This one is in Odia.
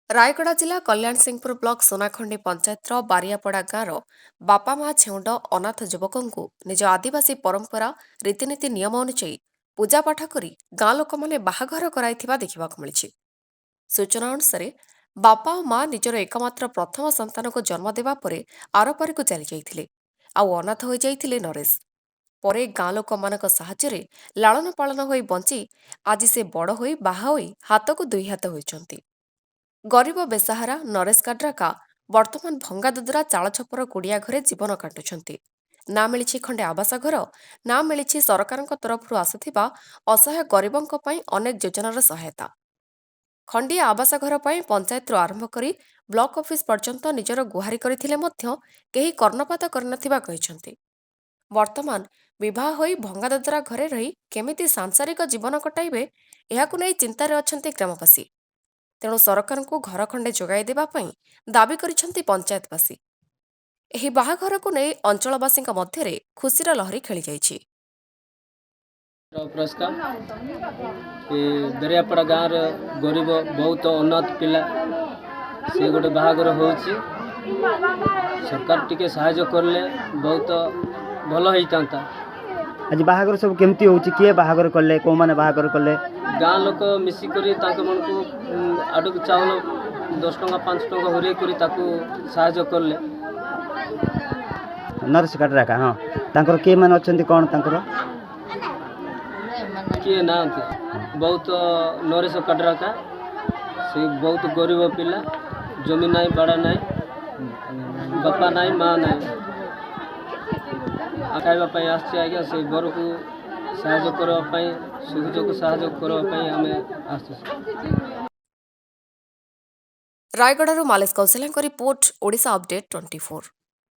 ରାୟଗଡ଼ା ଜିଲ୍ଲା କଲ୍ୟାଣସିଂହପୁର ବ୍ଲକ ସୁନାଖଣ୍ଡି ପଞ୍ଚାୟତର ବାରିଆପଡ଼ା ଗାଁର ବାପା ମା ଛେଉଣ୍ଡ ଅନାଥ ଯୁବକଙ୍କୁ ନିଜ ଆଦିବାସୀ ପରମ୍ପରା ରୀତିନୀତି ନିୟମ ଅନୁଯାୟୀ ପୂଜାପାଠ କରି ଗାଁ ଲୋକମାନେ ବାହାଘର କରାଇଥିବା ଦେଖିବାକୁ ମିଳିଛି। ସୂଚନା ଅନୁସାରେ ବାପା ଓ ମା ନିଜର ଏକମାତ୍ର ପ୍ରଥମ ସନ୍ତାନକୁ ଜନ୍ମ ଦେବା ପରେ ଆରପାରିକୁ ଚାଲିଯାଇଥିଲେ ଆଉ ଅନାଥ ହୋଇଯାଇଥିଲେ ନରେଶ। ପରେ ଗାଁ ଲୋକମାନଙ୍କ ସାହାଯ୍ୟରେ ଲାଳନ ପାଳନ ହୋଇ ବଞ୍ଚି ଆଜି ସେ ବଡ଼ ହୋଇ ବାହା ହୋଇ ହାତକୁ ଦୁଇ ହାତ ହୋଇଛନ୍ତି। ଗରିବ ବେସାହାରା ନରେଶ କାଡ୍ରାକା ବର୍ତ୍ତମାନ ଭଙ୍ଗାଦୁଦୁରା ଚାଳଛପର କୁଡ଼ିଆ ଘରେ ଜୀବନ କାଟୁଛନ୍ତି। ନା ମିଳିଛି ଖଣ୍ଡେ ଆବାସ ଘର, ନା ମିଳିଛି ସରକାରଙ୍କ ତରଫରୁ ଆସୁଥିବା ଅସହାୟ ଗରିବଙ୍କ ପାଇଁ ଅନେକ ଯୋଜନାର ସହାୟତା। ଖଣ୍ଡିଏ ଆବାସ ଘର ପାଇଁ ପଞ୍ଚାୟତରୁ ଆରମ୍ଭ କରି ବ୍ଲକ ଅଫିସ ପର୍ଯ୍ୟନ୍ତ ନିଜର ଗୁହାରି କରିଥିଲେ ମଧ୍ୟ କେହି କର୍ଣ୍ଣପାତ କରିନଥିବା କହିଛନ୍ତି। ବର୍ତ୍ତମାନ ବିବାହ ହୋଇ ଭଙ୍ଗାଦୁଦୁରା ଘରେ ରହି କେମିତି ସାଂସାରିକ ଜୀବନ କଟାଇବେ, ଏହାକୁ ନେଇ ଚିନ୍ତାରେ ଅଛନ୍ତି ଗ୍ରାମବାସୀ। ତେଣୁ ସରକାରଙ୍କୁ ଘର ଖଣ୍ଡେ ଯୋଗାଇ ଦେବା ପାଇଁ ଦାବି କରିଛନ୍ତି ପଞ୍ଚାୟତବାସୀ। ଏହି ବାହାଘରକୁ ନେଇ ଅଞ୍ଚଳବାସୀଙ୍କ ମଧ୍ୟରେ ଖୁସିର ଲହରୀ ଖେଳିଯାଇଛି। पुरस्कार दरियापड़ा गाँव गरीब बहुत अनाथ पिला से गोटे बाहागर हो सरकार टिके साहाय्य करले बहुत भल होता। आज बाहागर सब केमती होची किए बाहागर करले को माने बाहागर करले गाँ लोक मिसिकरी मन को आडक चाउल 10 टंका 5 टंका हरे करी ताकू साहाय्य करले। नरेश काटराका हाँ तांकर के माने अछंती कोन तांकर किए ना बहुत नरेश काटराका से बहुत गरीब पिला जमी नाई बड़ा नाई बापा नाई माँ नाई खावाई आज्ञा से बर को साहाय्य करने सुविधा साहाय्य करने आम आस। Rayagada Malesh Kaushalya report Odisha update 24।